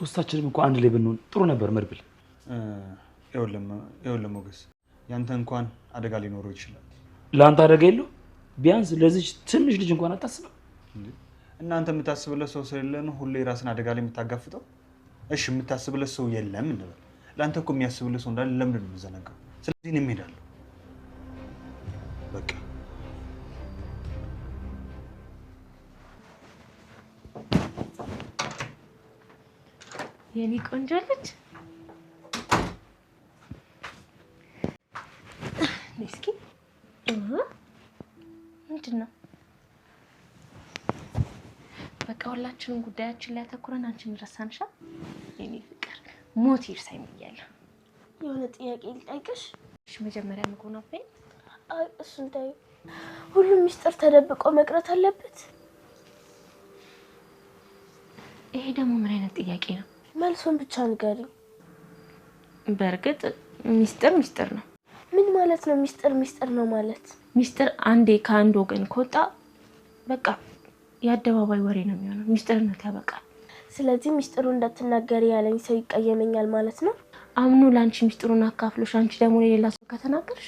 ሶስታችንም እንኳን አንድ ላይ ብንሆን ጥሩ ነበር መርብል። ይኸውልህ ሞገስ ያንተ እንኳን አደጋ ሊኖረው ይችላል። ለአንተ አደጋ የለው? ቢያንስ ለዚህ ትንሽ ልጅ እንኳን አታስብም? እናንተ የምታስብለት ሰው ስለሌለ ነው ሁሌ ራስን አደጋ ላይ የምታጋፍጠው? እሺ የምታስብለት ሰው የለም እንበል። ለአንተ እኮ የሚያስብለት ሰው እንዳለ ለምንድን ነው የምትዘነጋው? ስለዚህ እኔ እሄዳለሁ በቃ። የኔ ቆንጆ ልጅ እስኪ ምንድን ነው? በቃ ሁላችንም ጉዳያችን ላይ አተኩረን አንቺን ረሳንሻ? የኔ ፍቅር ሞት ይርሳኝ ብያለሁ። የሆነ ጥያቄ ልጠይቅሽ? እሺ መጀመሪያ ምግቡን አብይ። አይ እሱን ታይ። ሁሉም ሚስጥር ተደብቆ መቅረት አለበት? ይሄ ደግሞ ምን አይነት ጥያቄ ነው? መልሱን ብቻ ንገሪኝ። በእርግጥ ሚስጥር ነው። ምን ማለት ነው ሚስጥር ነው ማለት? ሚስጥር አንዴ ከአንድ ወገን ከወጣ በቃ የአደባባይ ወሬ ነው የሚሆነው። ሚስጥርነት ያበቃል። ስለዚህ ሚስጥሩ እንዳትናገሪ ያለኝ ሰው ይቀየመኛል ማለት ነው? አምኑ ላንቺ ሚስጥሩን አካፍሎሽ አንቺ ደግሞ ሌላ ሰው ከተናገርሽ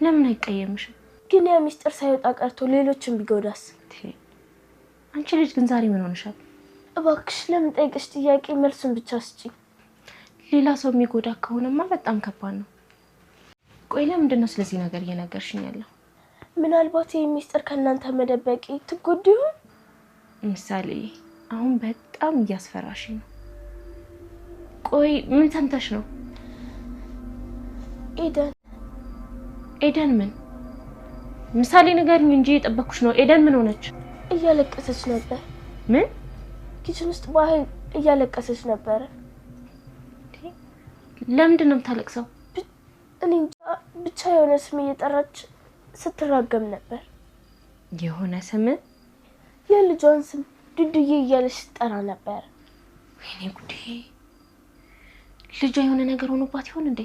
ለምን አይቀየምሽም? ግን ያ ሚስጥር ሳይወጣ ቀርቶ ሌሎችን ቢጎዳስ? አንቺ ልጅ ግን ዛሬ ምን ሆነሻል? እባክሽ ለምን ጠይቅሽ ጥያቄ መልሱን ብቻ ስጪኝ። ሌላ ሰው የሚጎዳ ከሆነማ በጣም ከባድ ነው። ቆይ ለምንድን ነው ስለዚህ ነገር እየነገርሽኝ ያለው? ምናልባት ይሄ ሚስጥር ከእናንተ መደበቂ ትጎዱ ይሆን? ምሳሌ አሁን በጣም እያስፈራሽኝ ነው። ቆይ ምን ሰምተሽ ነው? ኤደን ምን? ምሳሌ ንገሪኝ እንጂ እየጠበኩሽ ነው። ኤደን ምን ሆነች? እያለቀሰች ነበር። ምን? ኪችን ውስጥ በኃይል እያለቀሰች ነበር። ለምንድን ነው የምታለቅሰው? እኔ ብቻ የሆነ ስም እየጠራች ስትራገም ነበር። የሆነ ስም? የልጇን ስም ዱዱዬ እያለች ስትጠራ ነበር። ወይኔ ጉዴ! ልጇ የሆነ ነገር ሆኖባት ይሆን እንዴ?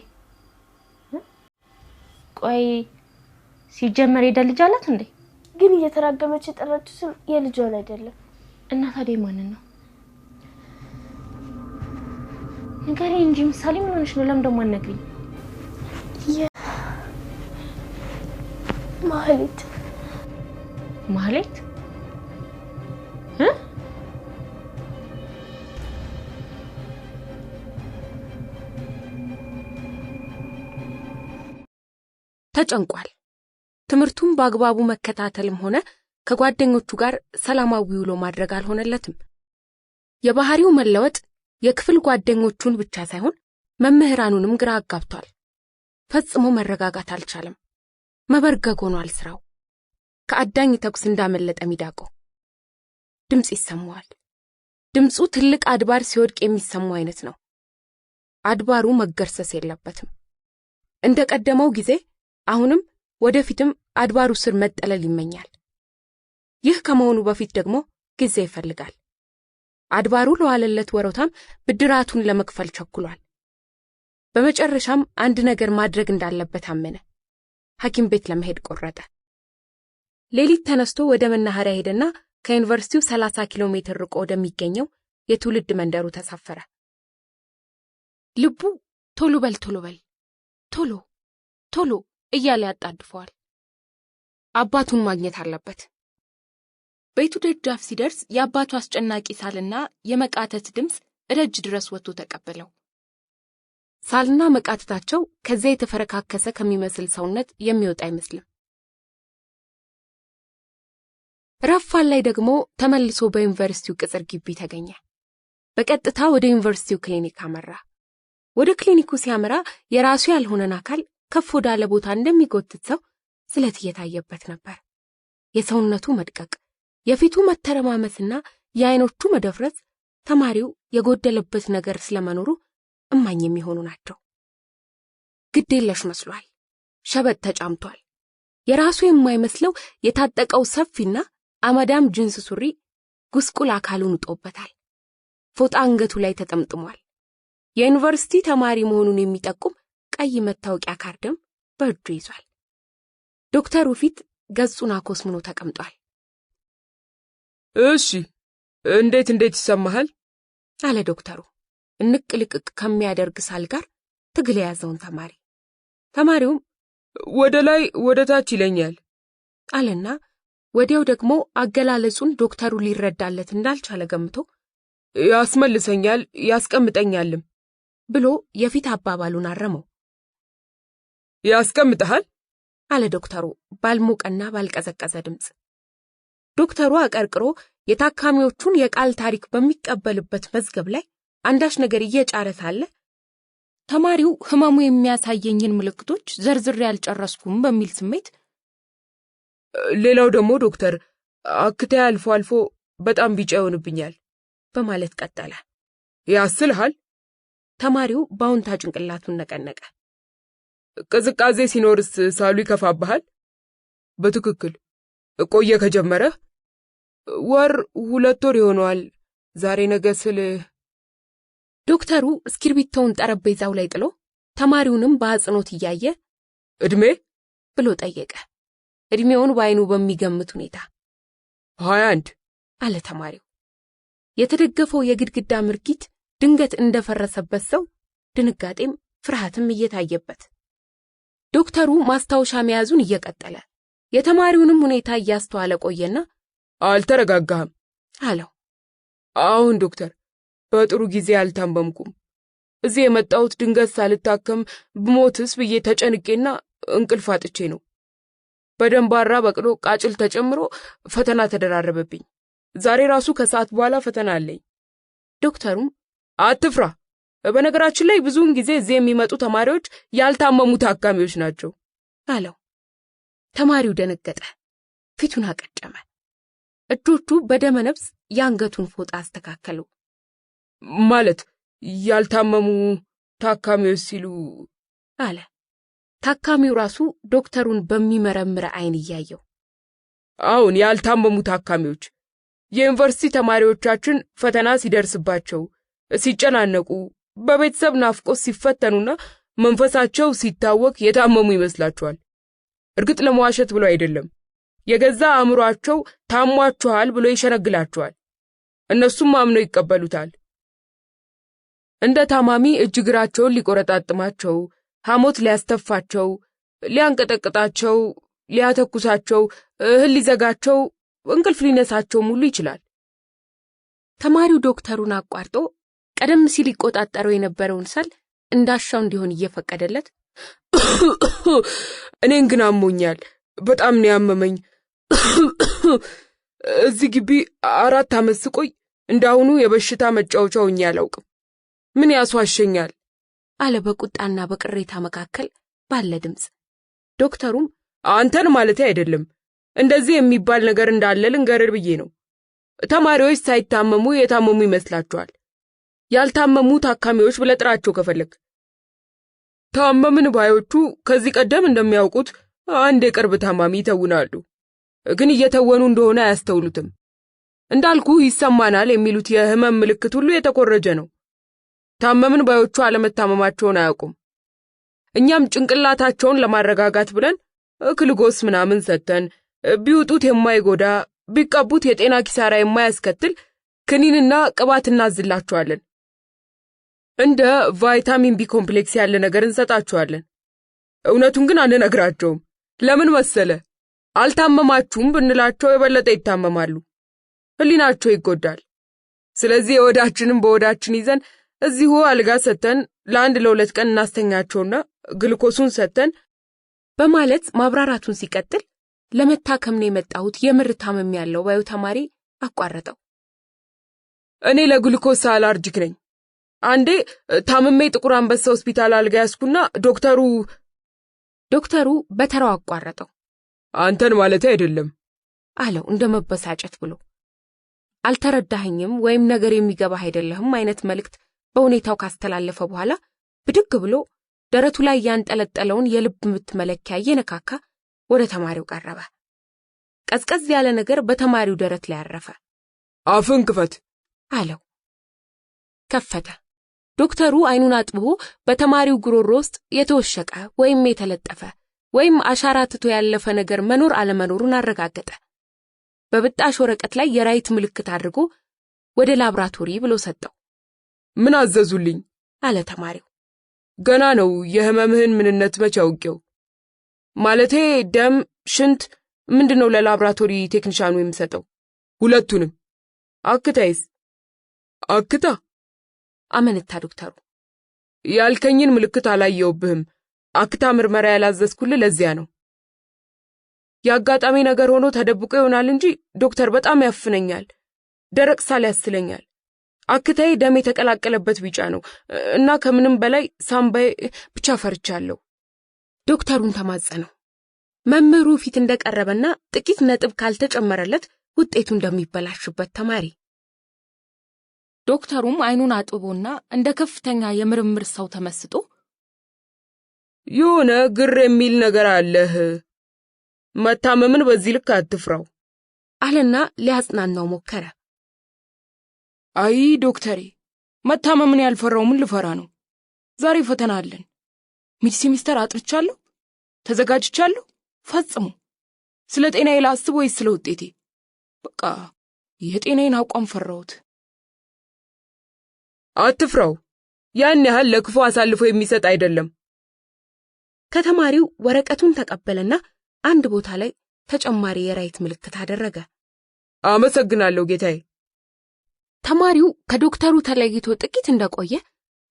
ቆይ ሲጀመር ኤደን ልጅ አላት እንዴ? ግን እየተራገመች የጠራችው ስም የልጇን አይደለም። እና ታዲያ ማንን ነው? ንገሪኝ እንጂ ምሳሌ ምን ሆነሽ ነው? ለምን ደሞ አትነግሪኝ? ማህሌት ተጨንቋል። ትምርቱን በአግባቡ መከታተልም ሆነ ከጓደኞቹ ጋር ሰላማዊ ውሎ ማድረግ አልሆነለትም። የባህሪው መለወጥ የክፍል ጓደኞቹን ብቻ ሳይሆን መምህራኑንም ግራ አጋብቷል። ፈጽሞ መረጋጋት አልቻለም። መበርገግ ሆኗል ስራው። ከአዳኝ ተኩስ እንዳመለጠ ሚዳቆ ድምጽ ይሰማዋል። ድምጹ ትልቅ አድባር ሲወድቅ የሚሰማው አይነት ነው። አድባሩ መገርሰስ የለበትም። እንደቀደመው ጊዜ አሁንም ወደፊትም አድባሩ ስር መጠለል ይመኛል። ይህ ከመሆኑ በፊት ደግሞ ጊዜ ይፈልጋል። አድባሩ ለዋለለት ወሮታም ብድራቱን ለመክፈል ቸኩሏል። በመጨረሻም አንድ ነገር ማድረግ እንዳለበት አመነ። ሐኪም ቤት ለመሄድ ቆረጠ። ሌሊት ተነስቶ ወደ መናኸሪያ ሄደና ከዩኒቨርሲቲው 30 ኪሎ ሜትር ርቆ ወደሚገኘው የትውልድ መንደሩ ተሳፈረ። ልቡ ቶሎ በል ቶሎ እያለ ያጣድፈዋል። አባቱን ማግኘት አለበት። ቤቱ ደጃፍ ሲደርስ የአባቱ አስጨናቂ ሳልና የመቃተት ድምጽ እደጅ ድረስ ወጥቶ ተቀበለው። ሳልና መቃተታቸው ከዚያ የተፈረካከሰ ከሚመስል ሰውነት የሚወጣ አይመስልም። ረፋል ላይ ደግሞ ተመልሶ በዩኒቨርሲቲው ቅጽር ግቢ ተገኘ። በቀጥታ ወደ ዩኒቨርሲቲው ክሊኒክ አመራ። ወደ ክሊኒኩ ሲያመራ የራሱ ያልሆነን አካል ከፍ ወዳለ ቦታ እንደሚጎትት ሰው ስለት እየታየበት ነበር። የሰውነቱ መድቀቅ፣ የፊቱ መተረማመስና የአይኖቹ መደፍረስ ተማሪው የጎደለበት ነገር ስለመኖሩ እማኝ የሚሆኑ ናቸው። ግዴለሽ መስሏል። ሸበጥ ተጫምቷል። የራሱ የማይመስለው የታጠቀው ሰፊና አመዳም ጂንስ ሱሪ ጉስቁል አካሉን ውጦበታል። ፎጣ አንገቱ ላይ ተጠምጥሟል። የዩኒቨርሲቲ ተማሪ መሆኑን የሚጠቁም ቀይ መታወቂያ ካርድም በእጁ ይዟል። ዶክተሩ ፊት ገጹን አኮስምኖ ተቀምጧል። እሺ እንዴት ይሰማሃል? አለ ዶክተሩ። እንቅልቅቅ ከሚያደርግ ሳል ጋር ትግል ያዘውን ተማሪውም ወደ ላይ ወደ ታች ይለኛል አለና ወዲያው ደግሞ አገላለጹን ዶክተሩ ሊረዳለት እንዳልቻለ ገምቶ ያስመልሰኛል ያስቀምጠኛልም ብሎ የፊት አባባሉን አረመው። ያስቀምጣል አለ ዶክተሩ ባልሞቀና ባልቀዘቀዘ ድምጽ። ዶክተሩ አቀርቅሮ የታካሚዎቹን የቃል ታሪክ በሚቀበልበት መዝገብ ላይ አንዳች ነገር እየጫረ ሳለ ተማሪው ህመሙ የሚያሳየኝን ምልክቶች ዘርዝሬ ያልጨረስኩም በሚል ስሜት ሌላው ደግሞ ዶክተር አክታ አልፎ አልፎ በጣም ቢጫ ይሆንብኛል በማለት ቀጠለ። ያስልሃል? ተማሪው ባውንታ ጭንቅላቱን ነቀነቀ። ቅዝቃዜ ሲኖርስ ሳሉ ይከፋብሃል? በትክክል ቆየ ከጀመረ ወር 2 ወር ይሆነዋል። ዛሬ ነገ ስል ዶክተሩ እስክሪብቶውን ጠረጴዛው ላይ ጥሎ ተማሪውንም በአጽኖት እያየ እድሜ ብሎ ጠየቀ። እድሜውን ባይኑ በሚገምት ሁኔታ 21 አለ ተማሪው። የተደገፈው የግድግዳ ምርጊት ድንገት እንደፈረሰበት ሰው ድንጋጤም ፍርሃትም እየታየበት ዶክተሩ ማስታወሻ መያዙን እየቀጠለ የተማሪውንም ሁኔታ እያስተዋለ ቆየና አልተረጋጋህም አለው። አሁን ዶክተር በጥሩ ጊዜ አልታመምኩም። እዚህ የመጣሁት ድንገት ሳልታከም ብሞትስ ብዬ ተጨንቄና እንቅልፍ አጥቼ ነው። በደንባራ በቅሎ ቃጭል ተጨምሮ ፈተና ተደራረበብኝ። ዛሬ ራሱ ከሰዓት በኋላ ፈተና አለኝ። ዶክተሩም አትፍራ፣ በነገራችን ላይ ብዙውን ጊዜ እዚህ የሚመጡ ተማሪዎች ያልታመሙ ታካሚዎች ናቸው አለው። ተማሪው ደነገጠ፣ ፊቱን አቀጨመ። እጆቹ በደመ ነፍስ ያንገቱን ፎጣ አስተካከሉ። ማለት ያልታመሙ ታካሚዎች ሲሉ አለ። ታካሚው ራሱ ዶክተሩን በሚመረምር አይን እያየው አሁን ያልታመሙ ታካሚዎች የዩኒቨርሲቲ ተማሪዎቻችን ፈተና ሲደርስባቸው ሲጨናነቁ በቤተሰብ ናፍቆት ሲፈተኑና መንፈሳቸው ሲታወክ የታመሙ ይመስላቸዋል። እርግጥ ለመዋሸት ብሎ አይደለም፣ የገዛ አእምሮአቸው ታሟቸዋል ብሎ ይሸነግላቸዋል። እነሱም አምነው ይቀበሉታል። እንደ ታማሚ እጅግራቸውን ሊቆረጣጥማቸው፣ ሐሞት ሊያስተፋቸው፣ ሊያንቀጠቅጣቸው፣ ሊያተኩሳቸው፣ እህል ሊዘጋቸው፣ እንቅልፍ ሊነሳቸው ሙሉ ይችላል። ተማሪው ዶክተሩን አቋርጦ ቀደም ሲል ይቆጣጠረው የነበረውን ሳል እንዳሻው እንዲሆን እየፈቀደለት እኔን ግን አሞኛል፣ በጣም ነው ያመመኝ። እዚህ ግቢ 4 ዓመት ስቆይ እንዳሁኑ የበሽታ መጫወቻ ሆኜ አላውቅም። ምን ያስዋሸኛል አለ በቁጣና በቅሬታ መካከል ባለ ድምጽ። ዶክተሩም አንተን ማለት አይደለም፣ እንደዚህ የሚባል ነገር እንዳለ ልንገርህ ብዬ ነው። ተማሪዎች ሳይታመሙ የታመሙ ይመስላቸዋል። ያልታመሙ ታካሚዎች ብለህ ጥራቸው ከፈለክ። ታመምን ባዮቹ ከዚህ ቀደም እንደሚያውቁት አንድ የቅርብ ታማሚ ይተውናሉ፣ ግን እየተወኑ እንደሆነ አያስተውሉትም። እንዳልኩ ይሰማናል የሚሉት የህመም ምልክት ሁሉ የተኮረጀ ነው። ታመምን ባዮቹ አለመታመማቸውን አያውቁም። እኛም ጭንቅላታቸውን ለማረጋጋት ብለን ክልጎስ ምናምን ሰተን ቢውጡት የማይጎዳ ቢቀቡት የጤና ኪሳራ የማያስከትል ክኒንና ቅባት እናዝላቸዋለን። እንደ ቫይታሚን ቢ ኮምፕሌክስ ያለ ነገር እንሰጣቸዋለን። እውነቱን ግን አንነግራቸውም። ለምን መሰለ? አልታመማችሁም ብንላቸው የበለጠ ይታመማሉ፣ ህሊናቸው ይጎዳል። ስለዚህ የወዳችንን በወዳችን ይዘን እዚሁ አልጋ ሰተን ለ1-ለ2 ቀን እናስተኛቸውና ግልኮሱን ሰተን በማለት ማብራራቱን ሲቀጥል ለመታከም ነው የመጣሁት የምር ታመም ያለው ባዩ ተማሪ አቋረጠው። እኔ ለግልኮስ አለርጂክ ነኝ። አንዴ ታመሜ ጥቁር አንበሳ ሆስፒታል አልጋ ያስኩና ዶክተሩ በተራው አቋረጠው። አንተን ማለት አይደለም አለው እንደመበሳጨት ብሎ። አልተረዳኸኝም ወይም ነገር የሚገባህ አይደለህም አይነት መልእክት በሁኔታው ካስተላለፈ በኋላ ብድግ ብሎ ደረቱ ላይ ያንጠለጠለውን የልብ ምት መለኪያ እየነካካ ወደ ተማሪው ቀረበ። ቀዝቀዝ ያለ ነገር በተማሪው ደረት ላይ አረፈ። አፍን ክፈት አለው። ከፈተ። ዶክተሩ አይኑን አጥቦ በተማሪው ጉሮሮ ውስጥ የተወሸቀ ወይም የተለጠፈ ወይም አሻራ ትቶ ያለፈ ነገር መኖር አለመኖሩን አረጋገጠ። በብጣሽ ወረቀት ላይ የራይት ምልክት አድርጎ ወደ ላብራቶሪ ብሎ ሰጠው። ምን አዘዙልኝ? አለ ተማሪው። ገና ነው የህመምህን ምንነት መቼ አውቄው? ማለቴ ደም፣ ሽንት ምንድነው ለላብራቶሪ ቴክኒሻኑ የሚሰጠው? ሁለቱንም። አክታይስ? አክታ? አመነታ ዶክተሩ። ያልከኝን ምልክት አላየውብህም። አክታ ምርመራ ያላዘዝኩልህ ለዚያ ነው። ያጋጣሚ ነገር ሆኖ ተደብቆ ይሆናል እንጂ ዶክተር በጣም ያፍነኛል፣ ደረቅ ሳል ያስለኛል። አክታዬ ደም የተቀላቀለበት ቢጫ ነው እና ከምንም በላይ ሳምባዬ ብቻ ፈርቻለሁ። ዶክተሩን ተማጸነው። መምህሩ ፊት እንደቀረበና ጥቂት ነጥብ ካልተጨመረለት ውጤቱ እንደሚበላሽበት ተማሪ። ዶክተሩም አይኑን አጥቦና እንደ ከፍተኛ የምርምር ሰው ተመስጦ የሆነ ግር የሚል ነገር አለህ፣ መታመምን በዚህ ልክ አትፍራው አለና ሊያጽናናው ሞከረ። አይ ዶክተሬ፣ መታመምን ያልፈራው ምን ልፈራ ነው? ዛሬ ፈተና አለን። ሚድ ሴሚስተር አጥርቻለሁ፣ ተዘጋጅቻለሁ። ፈጽሞ ስለ ጤናዬ ላስብ ወይስ ስለ ውጤቴ? በቃ የጤናዬን አቋም ፈራሁት። አትፍራው፣ ያን ያህል ለክፉ አሳልፎ የሚሰጥ አይደለም። ከተማሪው ወረቀቱን ተቀበለና አንድ ቦታ ላይ ተጨማሪ የራይት ምልክት አደረገ። አመሰግናለሁ ጌታዬ። ተማሪው ከዶክተሩ ተለይቶ ጥቂት እንደቆየ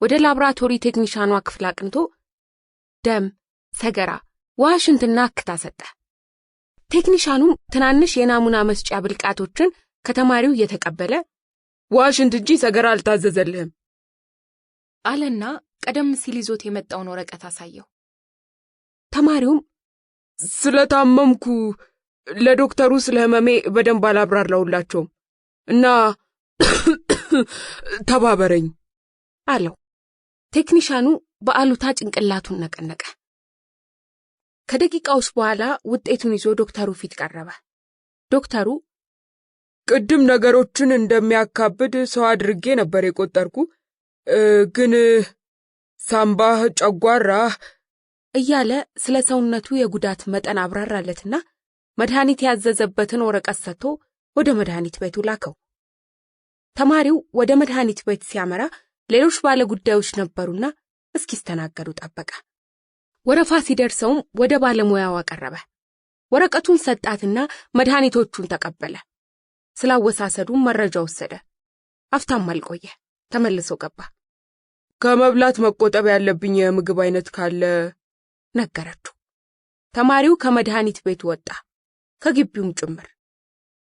ወደ ላብራቶሪ ቴክኒሻኗ ክፍል አቅንቶ ደም፣ ሰገራ፣ ዋሽንትና አክታ ሰጠ። ቴክኒሻኑም ትናንሽ የናሙና መስጫ ብልቃቶችን ከተማሪው እየተቀበለ ዋሽንት እንጂ ሰገራ አልታዘዘልህም አለና ቀደም ሲል ይዞት የመጣውን ወረቀት አሳየው። ተማሪውም ስለታመምኩ ለዶክተሩ ስለ ህመሜ በደንብ አላብራራሁላቸውም እና ተባበረኝ አለው። ቴክኒሻኑ በአሉታ ጭንቅላቱን ነቀነቀ። ከደቂቃዎች በኋላ ውጤቱን ይዞ ዶክተሩ ፊት ቀረበ። ዶክተሩ ቅድም ነገሮችን እንደሚያካብድ ሰው አድርጌ ነበር የቆጠርኩ፣ ግን ሳምባህ፣ ጨጓራ እያለ ስለ ሰውነቱ የጉዳት መጠን አብራራለትና መድኃኒት ያዘዘበትን ወረቀት ሰጥቶ ወደ መድኃኒት ቤቱ ላከው። ተማሪው ወደ መድኃኒት ቤት ሲያመራ ሌሎች ባለ ጉዳዮች ነበሩና እስኪስተናገዱ ጠበቀ። ወረፋ ሲደርሰውም ወደ ባለሙያው አቀረበ። ወረቀቱን ሰጣትና መድኃኒቶቹን ተቀበለ። ስላወሳሰዱ መረጃ ወሰደ። አፍታም አልቆየ፣ ተመልሶ ገባ። ከመብላት መቆጠብ ያለብኝ የምግብ አይነት ካለ ነገረችው። ተማሪው ከመድኃኒት ቤቱ ወጣ፣ ከግቢውም ጭምር።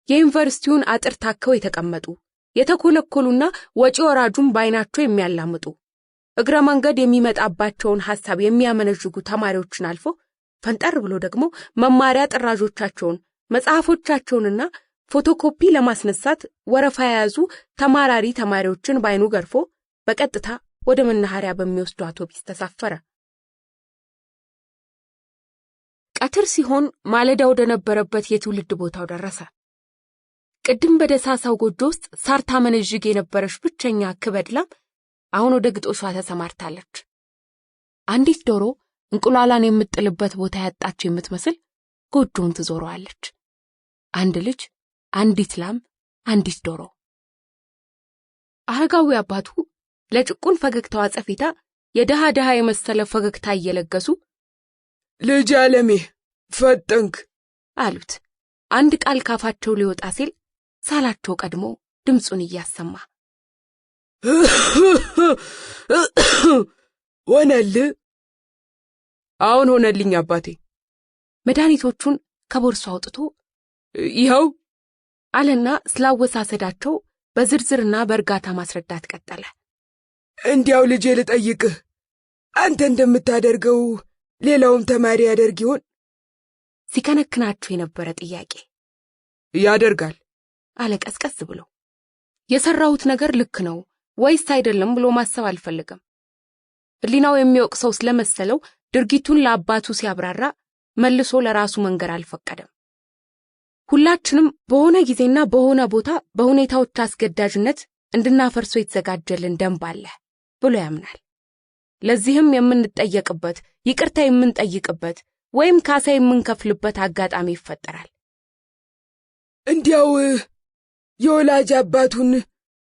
የዩኒቨርሲቲውን አጥር ታከው የተቀመጡ የተኮለኮሉና ወጪ ወራጁን ባይናቸው የሚያላምጡ እግረ መንገድ የሚመጣባቸውን ሐሳብ የሚያመነዥጉ ተማሪዎችን አልፎ ፈንጠር ብሎ ደግሞ መማሪያ ጥራዦቻቸውን፣ መጽሐፎቻቸውንና ፎቶኮፒ ለማስነሳት ወረፋ የያዙ ተማራሪ ተማሪዎችን ባይኑ ገርፎ በቀጥታ ወደ መናኸሪያ በሚወስዱ አውቶቡስ ተሳፈረ። ቀትር ሲሆን ማለዳ ወደ ነበረበት የትውልድ ቦታው ደረሰ። ቅድም በደሳሳው ጎጆ ውስጥ ሳር ታመነዥግ የነበረች ብቸኛ ክበድ ላም አሁን ወደ ግጦሿ ተሰማርታለች። አንዲት ዶሮ እንቁላላን የምጥልበት ቦታ ያጣች የምትመስል ጎጆውን ትዞረዋለች። አንድ ልጅ፣ አንዲት ላም፣ አንዲት ዶሮ። አረጋዊ አባቱ ለጭቁን ፈገግታው አጸፊታ የደሃ ደሃ የመሰለ ፈገግታ እየለገሱ ልጅ አለሜ ፈጠንክ አሉት። አንድ ቃል ካፋቸው ሊወጣ ሲል ሳላቸው ቀድሞ ድምጹን እያሰማ ሆነል? አሁን ሆነልኝ አባቴ። መድኃኒቶቹን ከቦርሱ አውጥቶ ይኸው አለና ስላወሳሰዳቸው በዝርዝርና በእርጋታ ማስረዳት ቀጠለ። እንዲያው ልጄ ልጠይቅህ፣ አንተ እንደምታደርገው ሌላውም ተማሪ ያደርግ ይሆን? ሲከነክናቸው የነበረ ጥያቄ። ያደርጋል አለ ቀስቀስ ብሎ። የሰራሁት ነገር ልክ ነው ወይስ አይደለም ብሎ ማሰብ አልፈልግም። ህሊናው የሚወቅሰው ስለመሰለው ድርጊቱን ለአባቱ ሲያብራራ መልሶ ለራሱ መንገር አልፈቀደም። ሁላችንም በሆነ ጊዜና በሆነ ቦታ በሁኔታዎች አስገዳጅነት እንድናፈርሶ የተዘጋጀልን ደንብ አለ ብሎ ያምናል። ለዚህም የምንጠየቅበት፣ ይቅርታ የምንጠይቅበት ወይም ካሳ የምንከፍልበት አጋጣሚ ይፈጠራል። እንዲያው የወላጅ አባቱን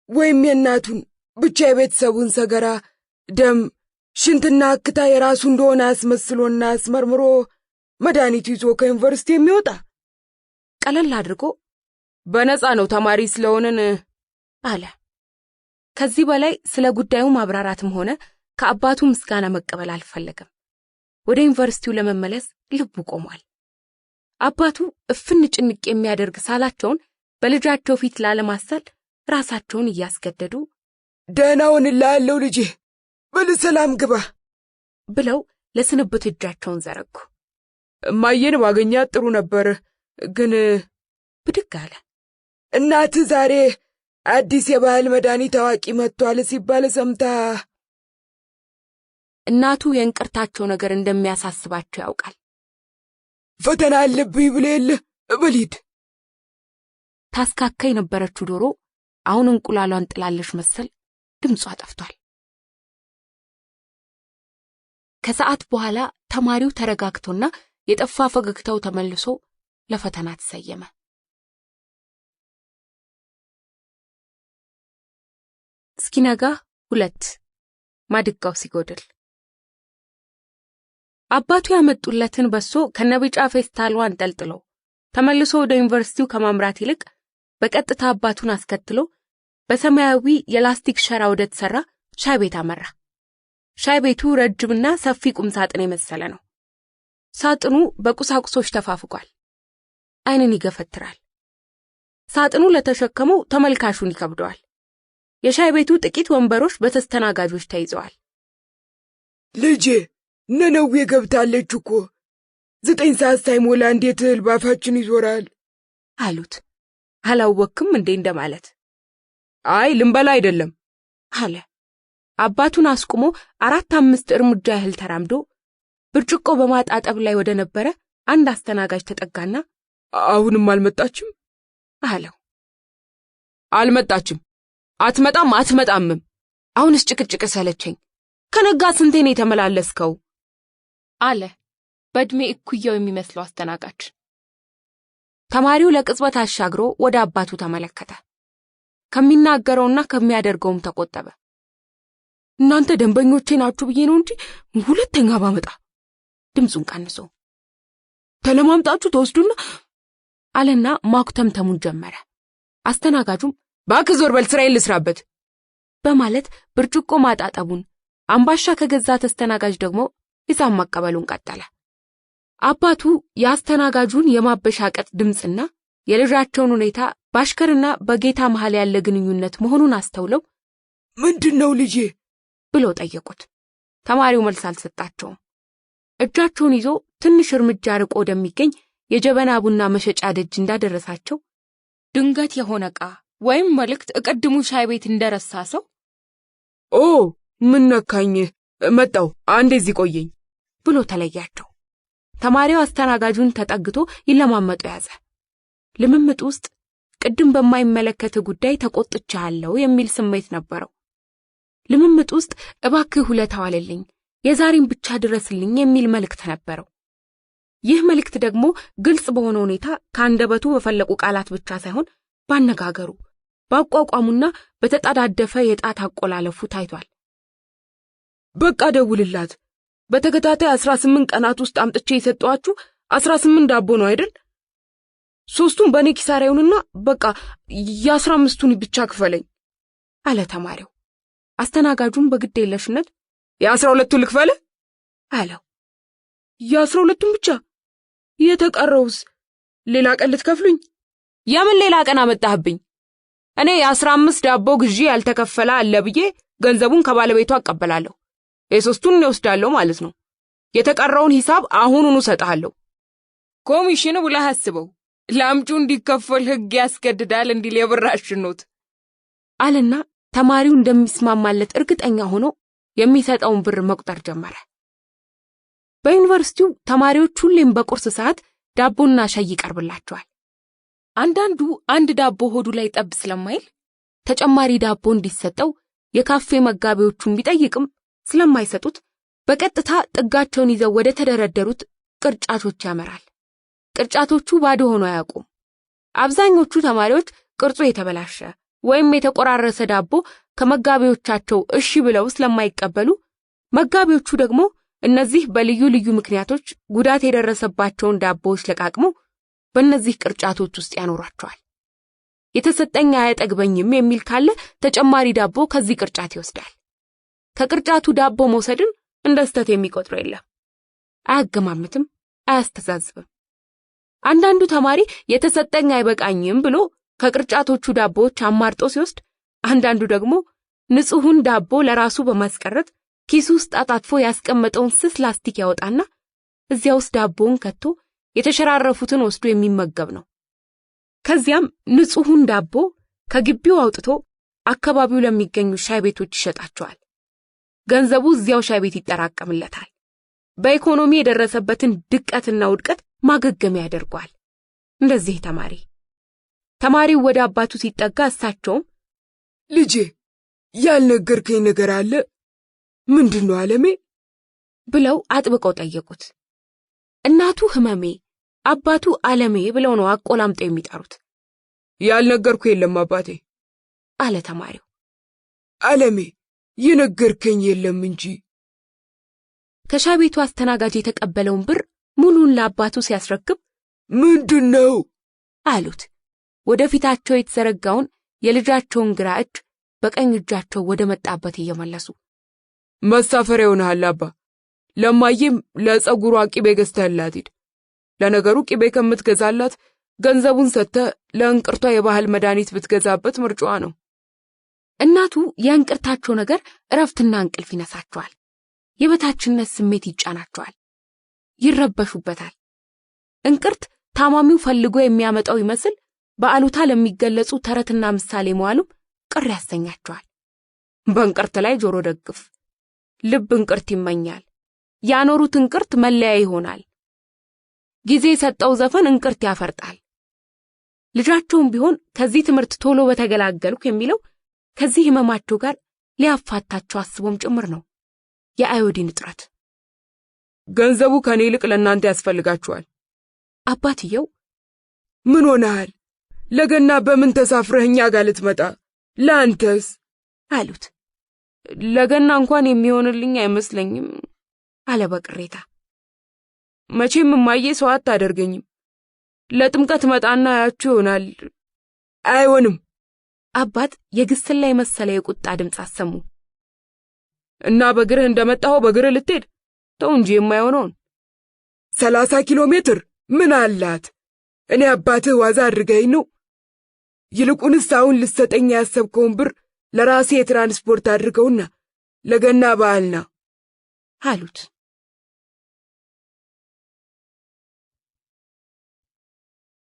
ወይም የእናቱን ብቻ የቤተሰቡን ሰገራ፣ ደም፣ ሽንትና አክታ የራሱ እንደሆነ አስመስሎና አስመርምሮ መድኃኒቱ ይዞ ከዩኒቨርሲቲ የሚወጣ ቀለል አድርጎ በነፃ ነው ተማሪ ስለሆነን አለ። ከዚህ በላይ ስለ ጉዳዩ ማብራራትም ሆነ ከአባቱ ምስጋና መቀበል አልፈለገም። ወደ ዩኒቨርሲቲው ለመመለስ ልቡ ቆሟል። አባቱ እፍን ጭንቅ የሚያደርግ ሳላቸውን በልጃቸው ፊት ላለማሳል ራሳቸውን እያስገደዱ ደህናውን እልሃለሁ ልጄ፣ በሰላም ግባ ብለው ለስንብት እጃቸውን ዘረጉ። እማዬን ባገኛት ጥሩ ነበር፣ ግን ብድግ አለ። እናትህ ዛሬ አዲስ የባህል መድኃኒት አዋቂ መጥቷል ሲባል ሰምታ። እናቱ የእንቅርታቸው ነገር እንደሚያሳስባቸው ያውቃል። ፈተና አለብኝ ብለህ የለ በል ሂድ። ታስካካ የነበረችው ዶሮ አሁን እንቁላሏን ጥላለች መሰል ድምጿ ጠፍቷል። ከሰዓት በኋላ ተማሪው ተረጋግቶና የጠፋ ፈገግታው ተመልሶ ለፈተና ተሰየመ። እስኪነጋ 2 ማድጋው ሲጎድል አባቱ ያመጡለትን በሶ ከነቢጫ ፌስታሉ አንጠልጥሎ ተመልሶ ወደ ዩኒቨርሲቲው ከማምራት ይልቅ በቀጥታ አባቱን አስከትሎ በሰማያዊ የላስቲክ ሸራ ወደ ተሰራ ሻይ ቤት አመራ። ሻይ ቤቱ ረጅምና ሰፊ ቁም ሳጥን የመሰለ ነው። ሳጥኑ በቁሳቁሶች ተፋፍጓል። ዓይንን ይገፈትራል። ሳጥኑ ለተሸከመው ተመልካቹን ይከብደዋል። የሻይ ቤቱ ጥቂት ወንበሮች በተስተናጋጆች ተይዘዋል። ልጄ ነነዌ ገብታለች እኮ 9 ሰዓት ሳይሞላ እንዴት እህል ባፋችን ይዞራል አሉት። አላወክም እንዴ እንደማለት። አይ ልንበላ አይደለም አለ። አባቱን አስቁሞ 4-5 እርምጃ ያህል ተራምዶ ብርጭቆ በማጣጠብ ላይ ወደ ነበረ አንድ አስተናጋጅ ተጠጋና አሁንም አልመጣችም አለው። አልመጣችም፣ አትመጣምም። አሁንስ ጭቅጭቅ ሰለቸኝ። ከነጋ ስንቴ ነው የተመላለስከው አለ በእድሜ እኩያው የሚመስለው አስተናጋጅ። ተማሪው ለቅጽበት አሻግሮ ወደ አባቱ ተመለከተ። ከሚናገረውና ከሚያደርገውም ተቆጠበ። እናንተ ደንበኞቼ ናችሁ ብዬ ነው እንጂ ሁለተኛ ባመጣ። ድምፁን ቀንሶ ተለማምጣችሁ ተወስዱና አለና ማኩተምተሙን ጀመረ። አስተናጋጁም እባክህ ዞር በል ስራዬን ልስራበት በማለት ብርጭቆ ማጣጠቡን፣ አምባሻ ከገዛ ተስተናጋጅ ደግሞ ሂሳብ መቀበሉን ቀጠለ። አባቱ የአስተናጋጁን የማበሻቀጥ ድምፅና የልጃቸውን ሁኔታ ባሽከርና በጌታ መሃል ያለ ግንኙነት መሆኑን አስተውለው ምንድነው ልጄ ብሎ ጠየቁት። ተማሪው መልስ አልሰጣቸውም። እጃቸውን ይዞ ትንሽ እርምጃ ርቆ ወደሚገኝ የጀበና ቡና መሸጫ ደጅ እንዳደረሳቸው ድንገት የሆነ ዕቃ ወይም መልእክት እቀድሙ ሻይ ቤት እንደረሳ ሰው ኦ ምን ነካኝ፣ መጣው አንዴ እዚህ ቆየኝ ብሎ ተለያቸው። ተማሪው አስተናጋጁን ተጠግቶ ይለማመጡ ያዘ። ልምምጥ ውስጥ ቅድም በማይመለከት ጉዳይ ተቆጥቻለሁ የሚል ስሜት ነበረው። ልምምጥ ውስጥ እባክህ ሁለት አዋለልኝ፣ የዛሬን ብቻ ድረስልኝ የሚል መልእክት ነበረው። ይህ መልእክት ደግሞ ግልጽ በሆነ ሁኔታ ካንደበቱ በፈለቁ ቃላት ብቻ ሳይሆን ባነጋገሩ፣ ባቋቋሙና በተጣዳደፈ የጣት አቆላለፉ ታይቷል። በቃ ደውልላት፣ በተከታታይ 18 ቀናት ውስጥ አምጥቼ የሰጠኋችሁ 18 ዳቦ ነው አይደል? 3ቱን በኔ ኪሳራውንና በቃ የ15ቱን ብቻ ክፈለኝ አለ ተማሪው። አስተናጋጁን በግዴለሽነት የ12ቱን ልክፈለ አለው። የ12ቱን ብቻ? የተቀረውስ ሌላ ቀን ልትከፍሉኝ? የምን ሌላ ቀን አመጣህብኝ? እኔ የ15 ዳቦ ግዢ ያልተከፈለ አለ ብዬ ገንዘቡን ከባለቤቱ አቀበላለሁ። የ3ቱን እወስዳለሁ ማለት ነው። የተቀረውን ሂሳብ አሁኑኑ ሰጣለሁ። ኮሚሽን ብለህ አስበው፣ ላምጩ እንዲከፈል ሕግ ያስገድዳል እንዲል የብራሽኖት አለና ተማሪው እንደሚስማማለት እርግጠኛ ሆኖ የሚሰጠውን ብር መቁጠር ጀመረ። በዩኒቨርሲቲው ተማሪዎች ሁሌም በቁርስ ሰዓት ዳቦና ሻይ ይቀርብላቸዋል። አንዳንዱ አንድ ዳቦ ሆዱ ላይ ጠብ ስለማይል ተጨማሪ ዳቦ እንዲሰጠው የካፌ መጋቢዎቹን ቢጠይቅም ስለማይሰጡት በቀጥታ ጥጋቸውን ይዘው ወደ ተደረደሩት ቅርጫቶች ያመራል። ቅርጫቶቹ ባዶ ሆኖ አያውቁም። አብዛኞቹ ተማሪዎች ቅርጹ የተበላሸ ወይም የተቆራረሰ ዳቦ ከመጋቢዎቻቸው እሺ ብለው ስለማይቀበሉ መጋቢዎቹ ደግሞ እነዚህ በልዩ ልዩ ምክንያቶች ጉዳት የደረሰባቸውን ዳቦዎች ለቃቅመው በእነዚህ ቅርጫቶች ውስጥ ያኖራቸዋል። የተሰጠኝ አያጠግበኝም የሚል ካለ ተጨማሪ ዳቦ ከዚህ ቅርጫት ይወስዳል። ከቅርጫቱ ዳቦ መውሰድን እንደ ስተት የሚቆጥረው የለም። አያገማምትም፣ አያስተዛዝብም። አንዳንዱ ተማሪ የተሰጠኝ አይበቃኝም ብሎ ከቅርጫቶቹ ዳቦዎች አማርጦ ሲወስድ፣ አንዳንዱ ደግሞ ንጹሑን ዳቦ ለራሱ በማስቀረት ኪሱ ውስጥ አጣጥፎ ያስቀመጠውን ስስ ላስቲክ ያወጣና እዚያ ውስጥ ዳቦውን ከቶ የተሸራረፉትን ወስዶ የሚመገብ ነው። ከዚያም ንጹሑን ዳቦ ከግቢው አውጥቶ አካባቢው ለሚገኙ ሻይ ቤቶች ይሸጣቸዋል። ገንዘቡ እዚያው ሻይ ቤት ይጠራቀምለታል። በኢኮኖሚ የደረሰበትን ድቀትና ውድቀት ማገገሚያ ያደርጓል። እንደዚህ ተማሪው ወደ አባቱ ሲጠጋ እሳቸውም ልጄ ያልነገርከኝ ነገር አለ? ምንድነው ዓለሜ? ብለው አጥብቀው ጠየቁት። እናቱ ህመሜ፣ አባቱ ዓለሜ ብለው ነው አቆላምጠው የሚጠሩት። ያልነገርኩ የለም አባቴ አለ ተማሪው። ዓለሜ የነገርከኝ የለም እንጂ። ከሻይ ቤቱ አስተናጋጅ የተቀበለውን ብር ሙሉን ለአባቱ ሲያስረክብ ምንድነው አሉት። ወደፊታቸው የተዘረጋውን የልጃቸውን ግራ እጅ በቀኝ እጃቸው ወደ መጣበት እየመለሱ መሳፈሪያ ይሆናል አባ። ለማየም ለጸጉሯ ቂቤ ገዝተህላት ሂድ። ለነገሩ ቂቤ ከምትገዛላት ገንዘቡን ሰጥተህ ለእንቅርቷ የባህል መድኃኒት ብትገዛበት ምርጫዋ ነው። እናቱ የእንቅርታቸው ነገር እረፍትና እንቅልፍ ይነሳቸዋል። የበታችነት ስሜት ይጫናቸዋል። ይረበሹበታል። እንቅርት ታማሚው ፈልጎ የሚያመጣው ይመስል በአሉታ ለሚገለጹ ተረትና ምሳሌ መዋሉም ቅር ያሰኛቸዋል። በእንቅርት ላይ ጆሮ ደግፍ፣ ልብ እንቅርት ይመኛል። ያኖሩት እንቅርት መለያ ይሆናል። ጊዜ የሰጠው ዘፈን እንቅርት ያፈርጣል። ልጃቸውም ቢሆን ከዚህ ትምህርት ቶሎ በተገላገልኩ የሚለው ከዚህ ህመማቸው ጋር ሊያፋታቸው አስቦም ጭምር ነው። የአዮዲን እጥረት። ገንዘቡ ከኔ ይልቅ ለእናንተ ያስፈልጋችኋል። አባትየው ምን ሆነሃል? ለገና በምን ተሳፍረህ እኛ ጋር ልትመጣ? ለአንተስ? አሉት። ለገና እንኳን የሚሆንልኝ አይመስለኝም አለ በቅሬታ። መቼም እማዬ ሰው አታደርገኝም። ለጥምቀት መጣና ያችሁ ይሆናል። አይሆንም። አባት የግስላ የመሰለ የቁጣ ድምፅ አሰሙ። እና በግርህ እንደመጣው በግርህ ልትሄድ? ተው እንጂ የማይሆነውን። 30 ኪሎ ሜትር ምን አላት? እኔ አባትህ ዋዛ አድርገኝ ነው? ይልቁንስ አሁን ልሰጠኝ ያሰብከውን ብር ለራሴ የትራንስፖርት አድርገውና ለገና በዓልና አሉት።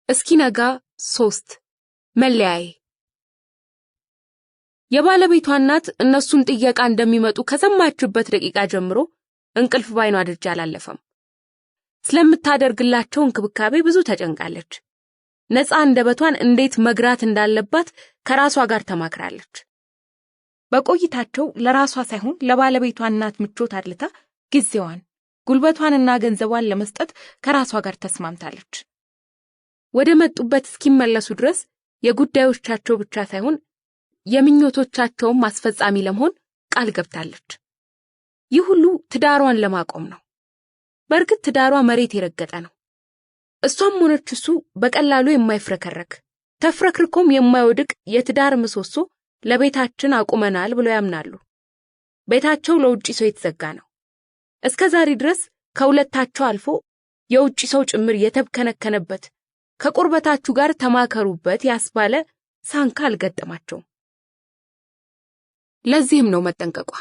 እስኪነጋ 3 መለያዬ። የባለቤቷ እናት እነሱን ጥየቃ እንደሚመጡ ከሰማችበት ደቂቃ ጀምሮ እንቅልፍ ባይኗ አድርጃ አላለፈም። ስለምታደርግላቸው እንክብካቤ ብዙ ተጨንቃለች። ነፃ አንደበቷን እንዴት መግራት እንዳለባት ከራሷ ጋር ተማክራለች። በቆይታቸው ለራሷ ሳይሆን ለባለቤቷ እናት ምቾት አድልታ ጊዜዋን፣ ጉልበቷንና ገንዘቧን ለመስጠት ከራሷ ጋር ተስማምታለች። ወደ መጡበት እስኪመለሱ ድረስ የጉዳዮቻቸው ብቻ ሳይሆን የምኞቶቻቸውም አስፈጻሚ ለመሆን ቃል ገብታለች። ይህ ሁሉ ትዳሯን ለማቆም ነው። በእርግጥ ትዳሯ መሬት የረገጠ ነው። እሷም ሆነች እሱ በቀላሉ የማይፍረከረክ ተፍረክርኮም የማይወድቅ የትዳር ምሰሶ ለቤታችን አቁመናል ብለው ያምናሉ። ቤታቸው ለውጪ ሰው የተዘጋ ነው። እስከ ዛሬ ድረስ ከሁለታቸው አልፎ የውጪ ሰው ጭምር የተብከነከነበት ከቁርበታችሁ ጋር ተማከሩበት ያስባለ ሳንካ አልገጠማቸውም። ለዚህም ነው መጠንቀቋ።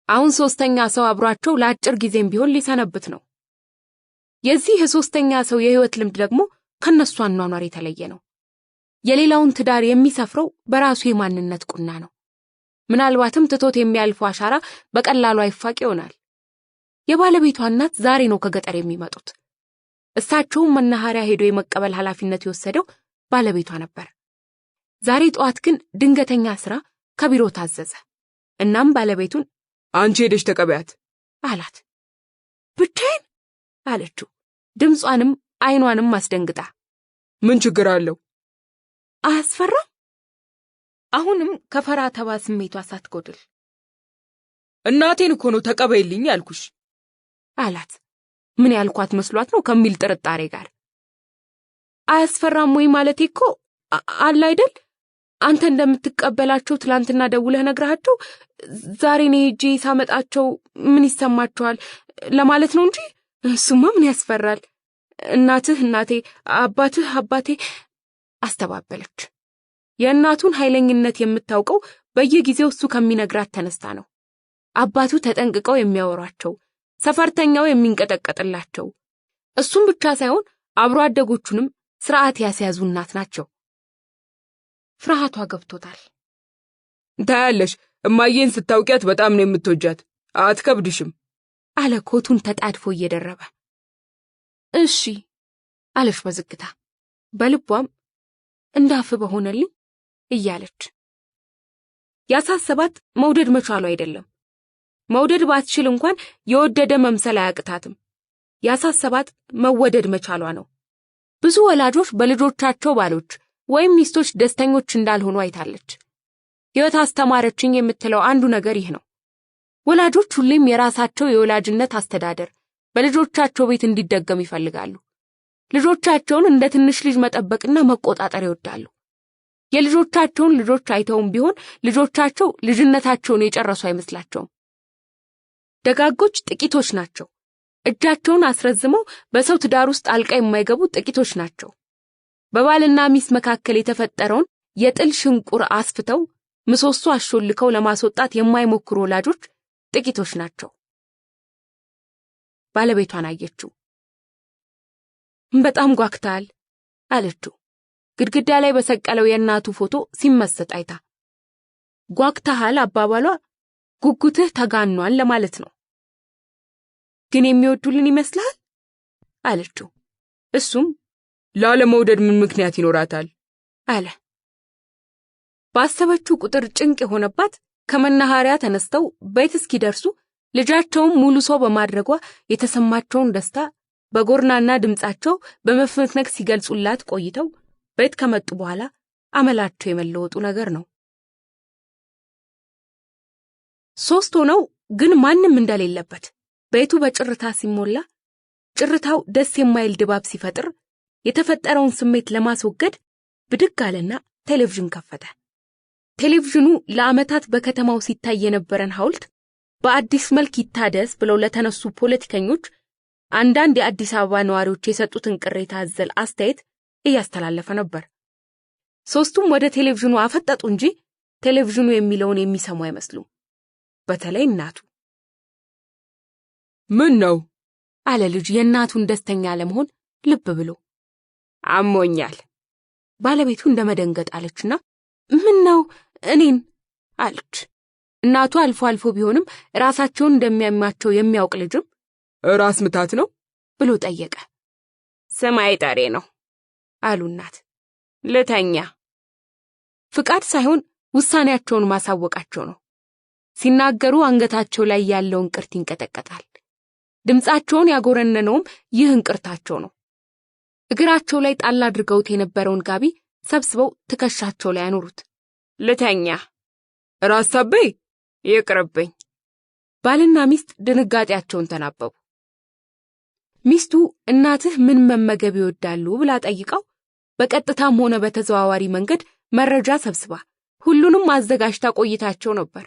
አሁን ሶስተኛ ሰው አብሯቸው ለአጭር ጊዜም ቢሆን ሊሰነብት ነው። የዚህ የሶስተኛ ሰው የህይወት ልምድ ደግሞ ከነሱ አኗኗር የተለየ ነው። የሌላውን ትዳር የሚሰፍረው በራሱ የማንነት ቁና ነው። ምናልባትም ትቶት የሚያልፈው አሻራ በቀላሉ አይፋቅ ይሆናል። የባለቤቷ እናት ዛሬ ነው ከገጠር የሚመጡት። እሳቸውም መናኸሪያ ሄዶ የመቀበል ኃላፊነት የወሰደው ባለቤቷ ነበር። ዛሬ ጠዋት ግን ድንገተኛ ስራ ከቢሮ ታዘዘ። እናም ባለቤቱን አንቺ ሄደሽ ተቀበያት አላት። ብቻዬን አለችው፣ ድምጿንም አይኗንም አስደንግጣ። ምን ችግር አለው? አያስፈራም አሁንም ከፈራ ተባ ስሜቷ ሳትጎድል እናቴን እኮ ነው ተቀበይልኝ ያልኩሽ አላት። ምን ያልኳት መስሏት ነው ከሚል ጥርጣሬ ጋር። አያስፈራም ወይ ማለቴ እኮ አለ አይደል አንተ እንደምትቀበላቸው ትላንትና ደውለህ ነግራቸው ዛሬ ነው ሄጄ ሳመጣቸው ምን ይሰማቸዋል ለማለት ነው እንጂ እሱማ ምን ያስፈራል። እናትህ እናቴ፣ አባትህ አባቴ አስተባበለች። የእናቱን ኃይለኝነት የምታውቀው በየጊዜው እሱ ከሚነግራት ተነስታ ነው። አባቱ ተጠንቅቀው የሚያወሯቸው፣ ሰፈርተኛው የሚንቀጠቀጥላቸው፣ እሱም ብቻ ሳይሆን አብሮ አደጎቹንም ስርዓት ያስያዙ እናት ናቸው። ፍርሃቷ ገብቶታል። ታያለሽ፣ እማዬን ስታውቂያት በጣም ነው የምትወጃት፣ አትከብድሽም አለ ኮቱን ተጣድፎ እየደረበ። እሺ አለች በዝግታ፣ በልቧም እንዳፍ በሆነልኝ እያለች። ያሳሰባት መውደድ መቻሉ አይደለም። መውደድ ባትችል እንኳን የወደደ መምሰል አያቅታትም። ያሳሰባት መወደድ መቻሏ ነው። ብዙ ወላጆች በልጆቻቸው ባሎች ወይም ሚስቶች ደስተኞች እንዳልሆኑ አይታለች። ሕይወት አስተማረችኝ የምትለው አንዱ ነገር ይህ ነው። ወላጆች ሁሌም የራሳቸው የወላጅነት አስተዳደር በልጆቻቸው ቤት እንዲደገም ይፈልጋሉ። ልጆቻቸውን እንደ ትንሽ ልጅ መጠበቅና መቆጣጠር ይወዳሉ። የልጆቻቸውን ልጆች አይተውም ቢሆን ልጆቻቸው ልጅነታቸውን የጨረሱ አይመስላቸውም። ደጋጎች ጥቂቶች ናቸው። እጃቸውን አስረዝመው በሰው ትዳር ውስጥ አልቃ የማይገቡ ጥቂቶች ናቸው። በባልና ሚስት መካከል የተፈጠረውን የጥል ሽንቁር አስፍተው ምሰሶ አሾልከው ለማስወጣት የማይሞክሩ ወላጆች ጥቂቶች ናቸው። ባለቤቷን አየችው። በጣም ጓግታል አለችው። ግድግዳ ላይ በሰቀለው የእናቱ ፎቶ ሲመሰጥ አይታ። ጓግታሃል አባባሏ ጉጉትህ ተጋኗል ለማለት ነው። ግን የሚወዱልን ይመስላል አለችው። እሱም ላለመውደድ ምን ምክንያት ይኖራታል አለ። ባሰበችው ቁጥር ጭንቅ የሆነባት ከመናኸሪያ ተነስተው ቤት እስኪደርሱ ልጃቸውን ሙሉ ሰው በማድረጓ የተሰማቸውን ደስታ በጎርናና ድምጻቸው በመፍነክነክ ሲገልጹላት ቆይተው ቤት ከመጡ በኋላ አመላቸው የመለወጡ ነገር ነው። ሶስት ሆነው ግን ማንም እንደሌለበት ቤቱ በጭርታ ሲሞላ፣ ጭርታው ደስ የማይል ድባብ ሲፈጥር የተፈጠረውን ስሜት ለማስወገድ ብድግ አለና ቴሌቪዥን ከፈተ። ቴሌቪዥኑ ለዓመታት በከተማው ሲታይ የነበረን ሐውልት በአዲስ መልክ ይታደስ ብለው ለተነሱ ፖለቲከኞች አንዳንድ የአዲስ አበባ ነዋሪዎች የሰጡትን ቅሬታ አዘል አስተያየት እያስተላለፈ ነበር። ሶስቱም ወደ ቴሌቪዥኑ አፈጠጡ እንጂ ቴሌቪዥኑ የሚለውን የሚሰሙ አይመስሉም። በተለይ እናቱ። ምን ነው አለ ልጅ የእናቱን ደስተኛ ለመሆን ልብ ብሎ። አሞኛል። ባለቤቱ እንደመደንገጥ አለችና ምን ነው እኔን አለች። እናቱ አልፎ አልፎ ቢሆንም ራሳቸውን እንደሚያማቸው የሚያውቅ ልጅም ራስ ምታት ነው ብሎ ጠየቀ። ሰማይ ጠሬ ነው አሉ እናት። ልተኛ። ፍቃድ ሳይሆን ውሳኔያቸውን ማሳወቃቸው ነው። ሲናገሩ አንገታቸው ላይ ያለውን ቅርት ይንቀጠቀጣል። ድምጻቸውን ያጎረነነውም ይህ እንቅርታቸው ነው። እግራቸው ላይ ጣል አድርገውት የነበረውን ጋቢ ሰብስበው ትከሻቸው ላይ አኖሩት። ልተኛ። ራስ ሳበይ ይቅርብኝ። ባልና ሚስት ድንጋጤያቸውን ተናበቡ። ሚስቱ እናትህ ምን መመገብ ይወዳሉ ብላ ጠይቀው በቀጥታም ሆነ በተዘዋዋሪ መንገድ መረጃ ሰብስባ ሁሉንም አዘጋጅታ ቆይታቸው ነበር።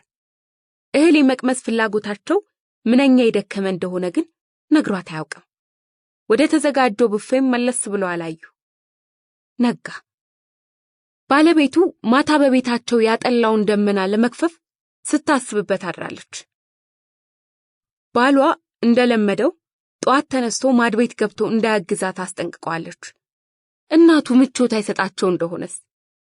እህል የመቅመስ ፍላጎታቸው ምንኛ የደከመ እንደሆነ ግን ነግሯት አያውቅም። ወደ ተዘጋጀው ቡፌም መለስ ብለው አላዩ። ነጋ። ባለቤቱ ማታ በቤታቸው ያጠላውን ደመና ለመክፈፍ ስታስብበት አድራለች። ባሏ እንደለመደው ጧት ተነስቶ ማድቤት ገብቶ እንዳያግዛት አስጠንቅቀዋለች። እናቱ ምቾት አይሰጣቸው እንደሆነስ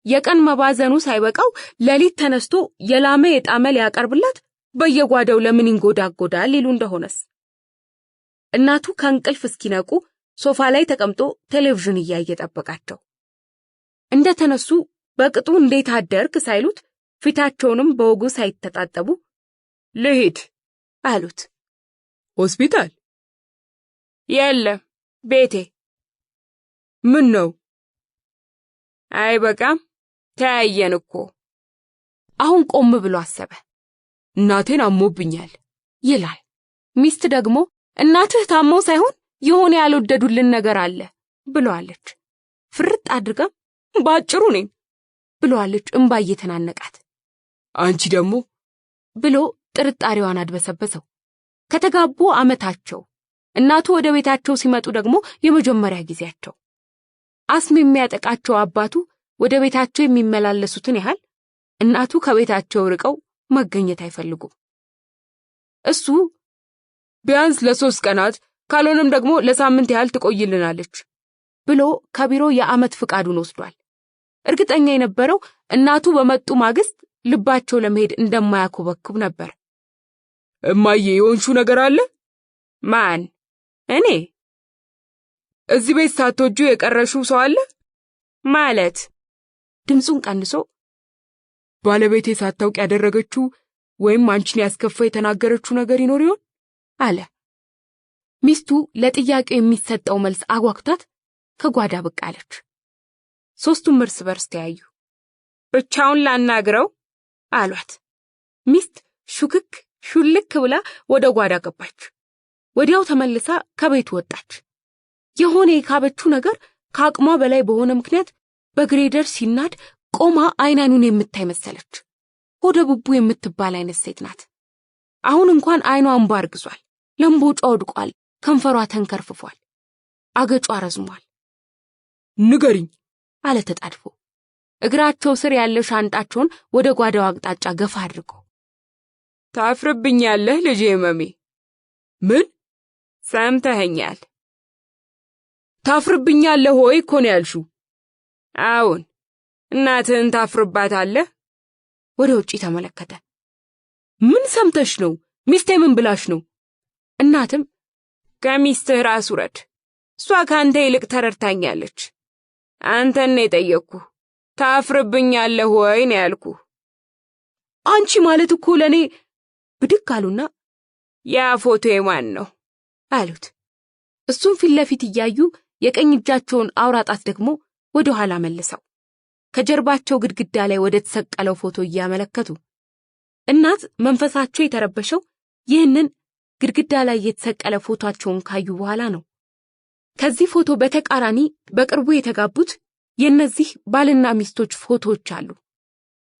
የቀን መባዘኑ ሳይበቃው ሌሊት ተነስቶ የላመ የጣመ ሊያቀርብላት በየጓዳው ለምን ይንጎዳጎዳል ይሉ እንደሆነስ። እናቱ ከእንቅልፍ እስኪነቁ ሶፋ ላይ ተቀምጦ ቴሌቪዥን እያየ ጠበቃቸው። እንደተነሱ በቅጡ እንዴት አደርክ ሳይሉት ፊታቸውንም በወጉ ሳይተጣጠቡ ልሂድ አሉት። ሆስፒታል? የለም ቤቴ። ምን ነው? አይበቃም? ተያየን እኮ አሁን ቆም ብሎ አሰበ። እናቴን አሞብኛል ይላል። ሚስት ደግሞ እናትህ ታመው ሳይሆን የሆነ ያልወደዱልን ነገር አለ ብለዋለች። ፍርጥ አድርጋም ባጭሩ ነኝ ብለዋለች እንባ እየተናነቃት። አንቺ ደግሞ ብሎ ጥርጣሬዋን አድበሰበሰው። ከተጋቡ ዓመታቸው፣ እናቱ ወደ ቤታቸው ሲመጡ ደግሞ የመጀመሪያ ጊዜያቸው። አስም የሚያጠቃቸው አባቱ ወደ ቤታቸው የሚመላለሱትን ያህል እናቱ ከቤታቸው ርቀው መገኘት አይፈልጉም። እሱ ቢያንስ ለ3 ቀናት ካልሆነም ደግሞ ለሳምንት ያህል ትቆይልናለች ብሎ ከቢሮ የዓመት ፍቃዱን ወስዷል። እርግጠኛ የነበረው እናቱ በመጡ ማግስት ልባቸው ለመሄድ እንደማያኮበክብ ነበር። እማዬ የሆንሽው ነገር አለ? ማን? እኔ? እዚህ ቤት ሳትወጁ የቀረሽው ሰው አለ? ማለት? ድምፁን ቀንሶ ባለቤቴ ሳታውቅ ያደረገችው ወይም አንቺን ያስከፋ የተናገረችው ነገር ይኖር ይሆን? አለ። ሚስቱ ለጥያቄው የሚሰጠው መልስ አጓግቷት ከጓዳ ብቅ አለች። ሦስቱም እርስ በርስ ተያዩ። ብቻውን ላናግረው አሏት። ሚስት ሹክክ ሹልክ ብላ ወደ ጓዳ ገባች። ወዲያው ተመልሳ ከቤቱ ወጣች። የሆነ የካበችው ነገር ከአቅሟ በላይ በሆነ ምክንያት በግሬደር ሲናድ ቆማ አይናኑን የምታይ መሰለች። ሆደ ቡቡ የምትባል አይነት ሴት ናት። አሁን እንኳን አይኗ እንባ አርግዟል። ለምቦጫ ወድቋል። ከንፈሯ ተንከርፍፏል። አገጯ ረዝሟል። ንገሪኝ አለ ተጣድፎ። እግራቸው ስር ያለ ሻንጣቸውን ወደ ጓዳው አቅጣጫ ገፋ አድርጎ። ታፍርብኛለህ ልጄ መሜ። ምን? ሰምተኸኛል። ታፍርብኛለህ ሆይ እኮ ነው ያልሽው። አዎን። እናትህን ታፍርባታለህ? ወደ ውጪ ተመለከተ። ምን ሰምተሽ ነው? ሚስቴ ምን ብላሽ ነው? እናትም ከሚስትህ ራስ ውረድ፣ እሷ ካንተ ይልቅ ተረድታኛለች። አንተን ነው የጠየቅኩህ። ታፍርብኛለህ ወይ ነው ያልኩህ። አንቺ ማለት እኮ ለኔ። ብድግ አሉና ያ ፎቶ የማን ነው አሉት። እሱም ፊት ለፊት እያዩ የቀኝ እጃቸውን አውራጣት ደግሞ ወደ ኋላ መልሰው ከጀርባቸው ግድግዳ ላይ ወደ ተሰቀለው ፎቶ እያመለከቱ። እናት መንፈሳቸው የተረበሸው ይህንን ግድግዳ ላይ የተሰቀለ ፎቶአቸውን ካዩ በኋላ ነው። ከዚህ ፎቶ በተቃራኒ በቅርቡ የተጋቡት የእነዚህ ባልና ሚስቶች ፎቶዎች አሉ፣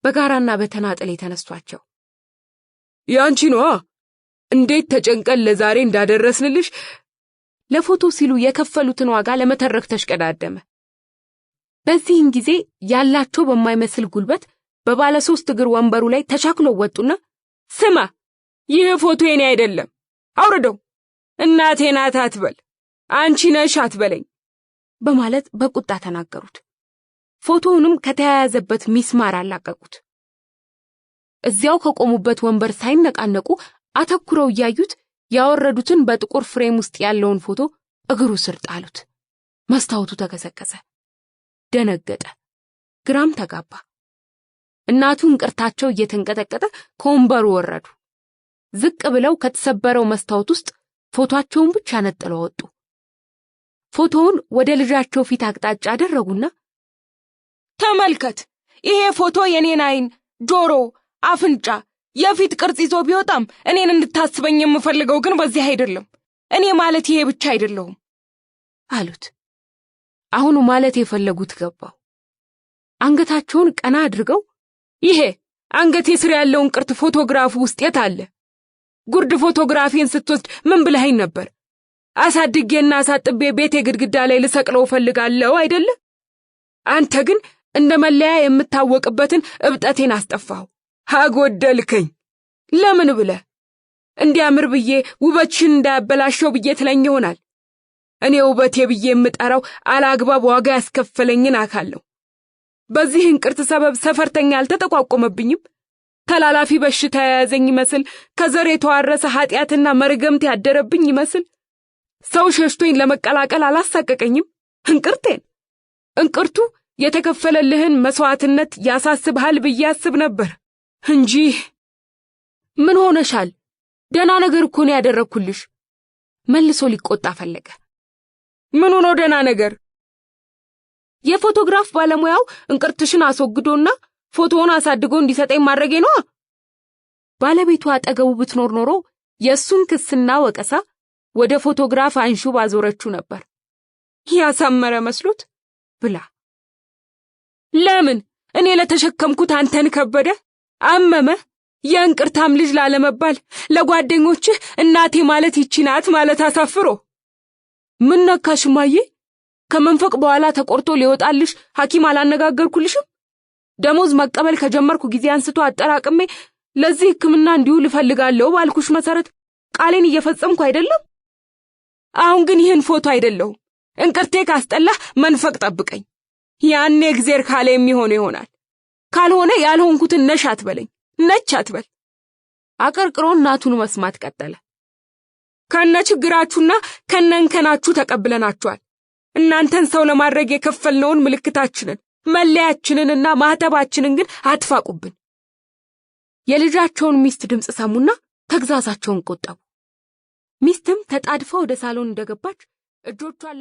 በጋራና በተናጠል የተነሷቸው። ያንቺ ነዋ። እንዴት ተጨንቀን ለዛሬ እንዳደረስንልሽ። ለፎቶ ሲሉ የከፈሉትን ዋጋ ለመተረክ ተሽቀዳደመ። በዚህን ጊዜ ያላቸው በማይመስል ጉልበት በባለ 3 እግር ወንበሩ ላይ ተቻክለው ወጡና ስማ፣ ይህ ፎቶ የኔ አይደለም፣ አውርደው። እናቴ ናት አትበል፣ አንቺ ነሽ አትበለኝ በማለት በቁጣ ተናገሩት። ፎቶውንም ከተያያዘበት ሚስማር አላቀቁት። እዚያው ከቆሙበት ወንበር ሳይነቃነቁ አተኩረው እያዩት ያወረዱትን በጥቁር ፍሬም ውስጥ ያለውን ፎቶ እግሩ ስር ጣሉት። መስታወቱ ተከሰከሰ። ደነገጠ፣ ግራም ተጋባ። እናቱ እንቅርታቸው እየተንቀጠቀጠ ከወንበሩ ወረዱ። ዝቅ ብለው ከተሰበረው መስታወት ውስጥ ፎቶአቸውን ብቻ ነጥለው ወጡ። ፎቶውን ወደ ልጃቸው ፊት አቅጣጫ አደረጉና ተመልከት፣ ይሄ ፎቶ የኔን አይን፣ ጆሮ፣ አፍንጫ፣ የፊት ቅርጽ ይዞ ቢወጣም እኔን እንድታስበኝ የምፈልገው ግን በዚህ አይደለም። እኔ ማለት ይሄ ብቻ አይደለሁም አሉት። አሁኑ ማለት የፈለጉት ገባው። አንገታቸውን ቀና አድርገው ይሄ አንገቴ ስር ያለውን ቅርት ፎቶግራፉ ውስጥ የት አለ? ጉርድ ፎቶግራፊን ስትወስድ ምን ብለኸኝ ነበር? አሳድጌና አሳጥቤ ቤቴ ግድግዳ ላይ ልሰቅለው ፈልጋለሁ አይደለ? አንተ ግን እንደ መለያ የምታወቅበትን እብጠቴን አስጠፋው፣ አጎደልከኝ። ለምን ብለህ? እንዲያምር ብዬ ውበትሽን እንዳያበላሸው ብዬ ትለኝ ይሆናል። እኔ ውበቴ ብዬ የምጠራው አላግባብ ዋጋ ያስከፈለኝን አካለሁ። በዚህ እንቅርት ሰበብ ሰፈርተኛ አልተጠቋቆመብኝም። ተላላፊ በሽታ የያዘኝ ይመስል፣ ከዘር የተዋረሰ ኃጢአትና መርገምት ያደረብኝ ይመስል ሰው ሸሽቶኝ ለመቀላቀል አላሳቀቀኝም። እንቅርቱ የተከፈለልህን መስዋዕትነት ያሳስብሃል ብዬ አስብ ነበር እንጂ። ምን ሆነሻል? ደና ነገር እኮ ነው ያደረኩልሽ። መልሶ ሊቆጣ ፈለገ። ምኑ ነው ደና ነገር? የፎቶግራፍ ባለሙያው እንቅርትሽን አስወግዶና ፎቶውን አሳድጎ እንዲሰጠኝ ማድረጌ ነው። ባለቤቱ አጠገቡ ብትኖር ኖሮ የእሱን ክስና ወቀሳ ወደ ፎቶግራፍ አንሹ ባዞረችው ነበር። ያሳመረ መስሎት ብላ ለምን እኔ ለተሸከምኩት አንተን ከበደ አመመ? የእንቅርታም ልጅ ላለመባል ለጓደኞችህ እናቴ ማለት ይቺ ናት ማለት አሳፍሮ። ምን ነካሽ እማዬ? ከመንፈቅ በኋላ ተቆርጦ ሊወጣልሽ ሐኪም አላነጋገርኩልሽም? ደሞዝ መቀበል ከጀመርኩ ጊዜ አንስቶ አጠራቅሜ ለዚህ ሕክምና እንዲውል እፈልጋለሁ ባልኩሽ መሰረት ቃሌን እየፈጸምኩ አይደለም? አሁን ግን ይህን ፎቶ አይደለሁም። እንቅርቴ ካስጠላህ መንፈቅ ጠብቀኝ። ያኔ እግዚአብሔር ካለ የሚሆነው ይሆናል። ካልሆነ ያልሆንኩትን ነሽ አትበለኝ፣ ነች አትበል። አቀርቅሮ እናቱን መስማት ቀጠለ። ከነ ችግራችሁና ከነንከናችሁ ተቀብለናችኋል። እናንተን ሰው ለማድረግ የከፈልነውን ምልክታችንን መለያችንንና ማህተባችንን ግን አትፋቁብን። የልጃቸውን ሚስት ድምፅ ሰሙና ተግዛዛቸውን ቆጠቡ። ሚስትም ተጣድፋ ወደ ሳሎን እንደገባች እጆቿን